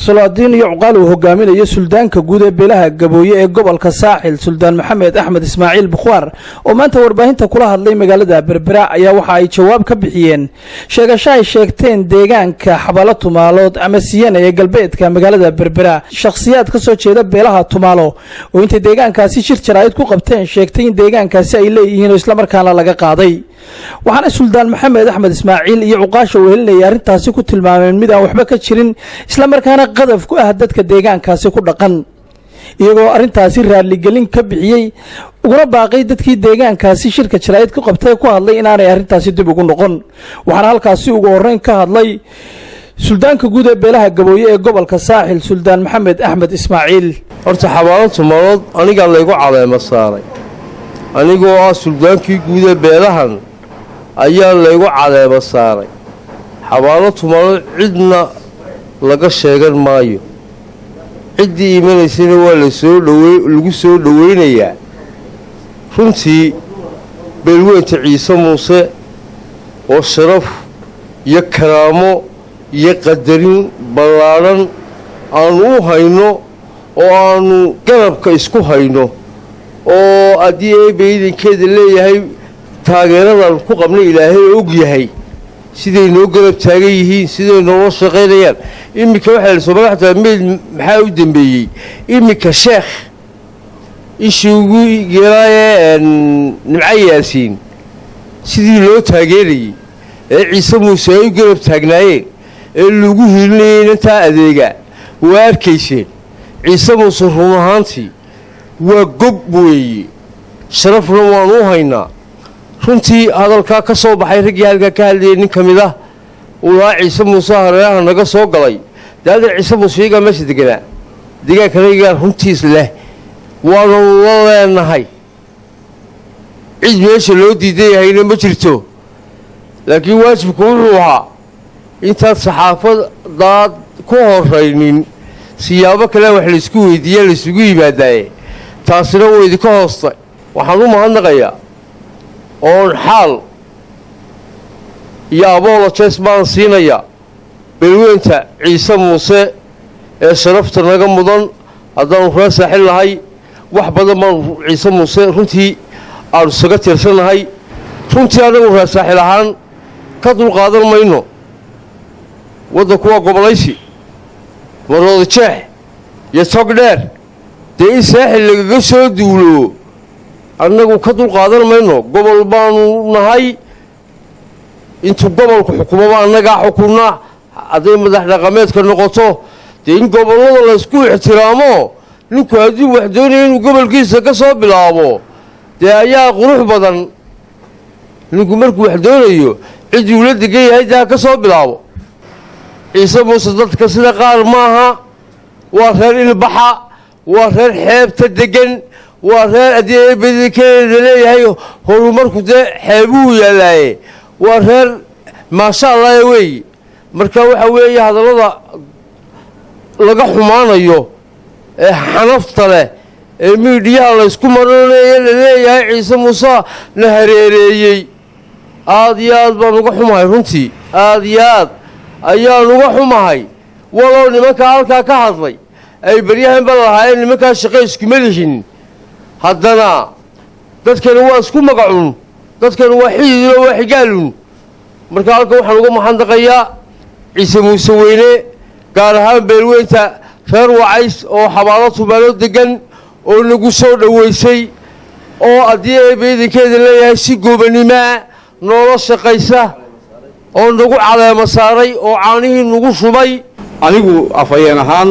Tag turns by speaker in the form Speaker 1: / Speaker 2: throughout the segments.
Speaker 1: salaadiin iyo cuqaal uu hogaaminayo suldaanka guud ee beelaha gabooye ee gobolka saaxil suldaan maxamed axmed ismaaciil bukhwaar oo maanta warbaahinta kula hadlay magaalada berbera ayaa waxa ay jawaab ka bixiyeen sheegasho ay sheegteen deegaanka xabalo tumaalood ama siyan ee galbeedka magaalada berbera shakhsiyaad ka soo jeeda beelaha tumaalo oo intay deegaankaasi shir jaraa'id ku qabteen sheegtay in deegaankaasi ay leeyihiin oo isla markaana laga qaaday waxaana suldaan maxamed axmed ismaaciil iyo cuqaasha wehelinaya arrintaasi ku tilmaameen mid aan waxba ka jirin isla markaana qadaf ku ah dadka deegaankaasi ku dhaqan iyagoo arrintaasi raaligelin ka bixiyey uguna baaqay dadkii deegaankaasi shirka jaraa'id ku qabtay ku hadlay inaanay arrintaasi dib ugu noqon waxaana halkaasi ugu horreyn ka hadlay suldaanka guud ee beelaha gabooye ee gobolka saaxil suldaan maxamed axmed ismaaciil
Speaker 2: horta xabaalo tumaalood anigaa laygu caleemo saaray anigoo ah suldaankii guud ee beelahan ayaa laygu caleemo saaray xabaalo tumaalood cidna laga sheegan maayo ciddii imanaysana waa lagu soo dhowaynayaa runtii beelweynta ciise muuse oo sharaf iyo karaamo iyo qadarin ballaadhan aanu u hayno oo aanu garabka isku hayno oo haddii eebba idankeeda leeyahay taageeradan ku qabna ilaahay og yahay siday noo garab taagan yihiin siday noola shaqaynayaan iminka waxaa la soo magaxtaa meel maxaa u dambeeyey iminka sheekh ishii ugu geeraayee nimco yaasiin sidii loo taageerayey ee ciise muuse ay u garab taagnaayeen ee lagu hiilinayay inantaa adeega waa arkayseen ciise muuse run ahaantii waa gob weeye sharafna waanu u haynaa runtii hadalkaa ka soo baxay raggii halkaa ka hadlayay nin ka mid ah uu lahaa ciise muuse hareeraha naga soo galay daadan ciise muuse iyagaa meesha deganaa deegaankana iyagaa runtiis leh waanu la leenahay cid meesha loo diidan yahayna ma jirto laakiin waajibku wuxuu ahaa intaad saxaafadaad ku horraynin siyaabo kale wax laysku weydiiya laysugu yimaadaaye taasina way idinka hoostay waxaan u mahadnaqayaa oon xaal iyo abolojes baan siinayaa beelweynta ciise muuse ee sharafta naga mudan haddaanu kula saaxil nahay wax badan baanu ciise muuse runtii aanu isaga tiirsannahay runtii annagu raasaaxil ahaan ka dulqaadan mayno waddanku waa gobolaysi marooda jeex iyo tog dheer dee in saaxil lagaga soo duulo annagu ka dulqaadan mayno gobol baanu nahay intuu gobolku xukumaba annagaa xukunna hadday madax dhaqameedka noqoto dee in gobollada laysku ixtiraamo ninku hadduu wax doonaya inuu gobolkiisa ka soo bilaabo dee ayaa qurux badan ninku markuu wax doonayo cidduu la degan yahay dee ha ka soo bilaabo ciise muuse dadka sida qaar maaha waa reer ilbaxa waa reer xeebta degan waa reer haddii eebadikeeda leeyahay horumarku dee xeebuhu yaallaaye waa reer maasha allahe weeye marka waxa weeye hadallada laga xumaanayo ee xanafta leh ee miidhiyaha laysku maranayo laleeyahay ciise muuse na hareereeyey aad iyo aad baan uga xumahay runtii aad iyo aad ayaan uga xumahay walow nimankaa halkaa ka hadlay ay baryahan ba lahaayeen nimankaa shaqo iskuma lihin haddana dadkani waa isku magacun dadkani waa xididlo waa xigaalun marka halkan waxaan uga mahadnaqayaa ciise muuse weyne gaar ahaan beelweynta reer wacays oo xabaalo tumaalo degan oo nagu soo dhowaysay oo haddii eebba idankeeda leeyahay si goobanimaa noola shaqaysa oo nagu caleemo saaray oo caanihii nagu shubay
Speaker 3: anigu afhayeen ahaan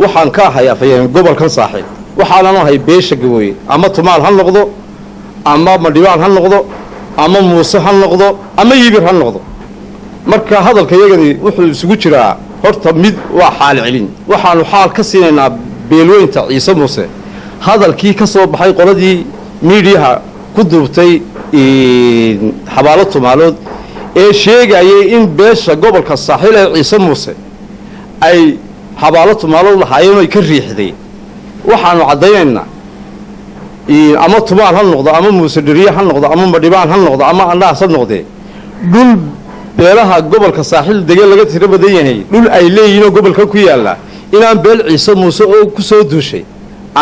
Speaker 3: waxaan ka ahay afhayeen gobolkan saaxiib waxaanan ahay beesha gabooye ama tumaal ha noqdo ama madhibaan ha noqdo ama muuse ha noqdo ama yibir ha noqdo marka hadalka yagani wuxuu isugu jiraa horta mid waa xaal celin waxaanu xaal ka siinaynaa beelweynta ciise muuse hadalkii ka soo baxay qoladii miidiyaha ku duubtay xabaalo tumaalood ee sheegayay in beesha gobolka saaxiil ee ciise muuse ay xabaalo tumaalood lahaayeen ay ka riixday waxaanu caddaynaynaa ama tumaal ha noqdo ama muuse dheriye ha noqdo ama madhibaan ha noqdo ama andhaas ha noqdee dhul beelaha gobolka saaxiil degeen laga tiro badan yahay dhul ay leeyihiinoo gobolka ku yaalla inaan beel ciise muuse oo ku soo duushay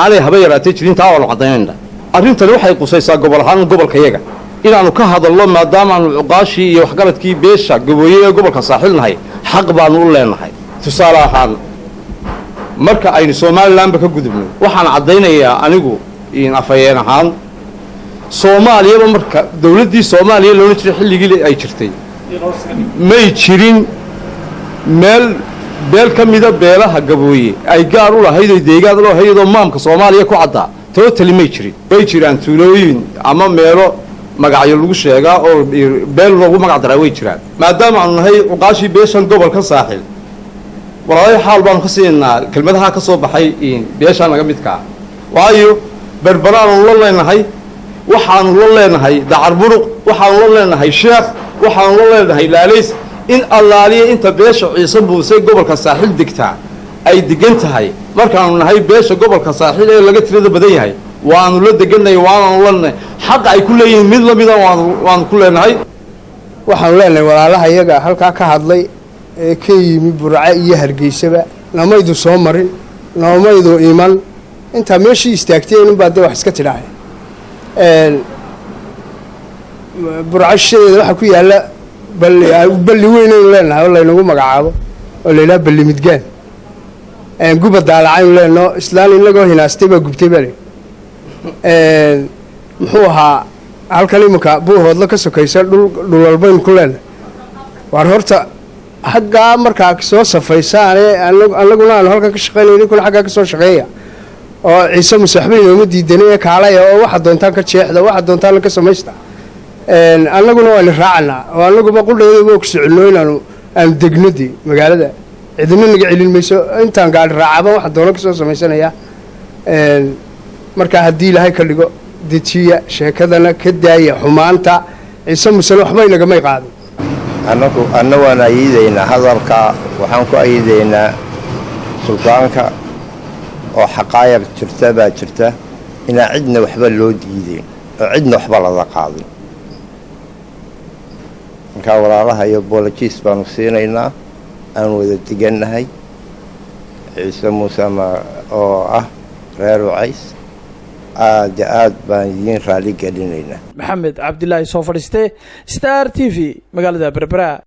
Speaker 3: aanay haba yaraatay jirin taa waanu caddaynayna arrintani waxay qusaysaa gobol ahaan gobolkayaga inaannu ka hadalno maadaamaannu cuqaashii iyo waxgaradkii beesha gabooye ee gobolka saaxil nahay xaq baannu u leenahay tusaale ahaan marka aynu somalilanba ka gudubno waxaan caddaynayaa anigu afhayeen ahaan soomaaliyaba marka dawladdii soomaaliya loona jiray xilligii ay jirtay may jirin beel ka mida beelaha gabooye ay gaar u lahayd oo deegaan u lahayd iyadoo maamka soomaaliya ku caddaa tootali may jirin way jiraan tuulooyin ama meelo magacyo lagu sheegaa oo beel loogu magac daraa way jiraan maadaama aanu nahay cuqaashii beeshan gobolka saaxil walaalay xaal baanu ka siinaa kelmadaha ka soo baxay beeshaan naga midkaa waayo berberaanu la leenahay waxaanu la leenahay dacar buruq waxaanu la leenahay sheekh waxaanu la leenahay laalays in allaaliya inta beesha ciise muuse gobolka saaxil degtaa ay degan tahay markaanu nahay beesha gobolka saaxil ee laga tirada badan yahay waanu la degannahay waanaanu leenahay xaqa ay ku leeyihiin mid lamida waanu ku leenahay
Speaker 4: waxaanu leenahay walaalaha iyaga halkaa ka hadlay ee ka yimi burco iyo hargeysaba namaydu soo marin noomaydu iman intaa meeshii istaagteen unbaa dee wax iska tidhaahay burco shishadeeda waxaa ku yaalla balli weynaynu leenahay oo laynagu magacaabo oo layidhaha balli midgaan guba daalacaynu leenaho islaan inagoo hinaastay baa gubtay bale muxuu ahaa halkan iminka buuhoodla ka sokaysa dhulwalbaynu ku leenahay waar horta xaggaa markaa soo safaysaane annaguna aanu halkan ka shaqaynay ninkuna xaggaa ka soo shaqeeya oo ciise muse waxba inooma diidanay ee kaalaya oo waxa doontaan ka jeexda waxa doontaanna ka samaysta annaguna waanu raacanaa oo annaguba qudheedaba ku soconno inaanu degno dee magaalada cidina naga celin mayso intaan gaadhi raacaba waxa doono ka soo samaysanayaa markaa haddii ilaahay ka dhigo dejiya sheekadana ka daaya xumaanta ciise musena waxba inagamay qaadin
Speaker 5: anna waan ayiidaynaa hadalka waxaan ku ayiidaynaa suldaanka oo xaqaayaq jirta baa jirta inaan cidna waxba loo diideyn oo cidna waxba lala qaadin markaa walaalaha iyo boolojiis baanu siinaynaa aan wada degannahay ciise muuse oo ah reer wacays aad baan idiin raali gelinaynaa
Speaker 1: maxamed cabdilaahi soo fadhiiste star t v magaalada berbera.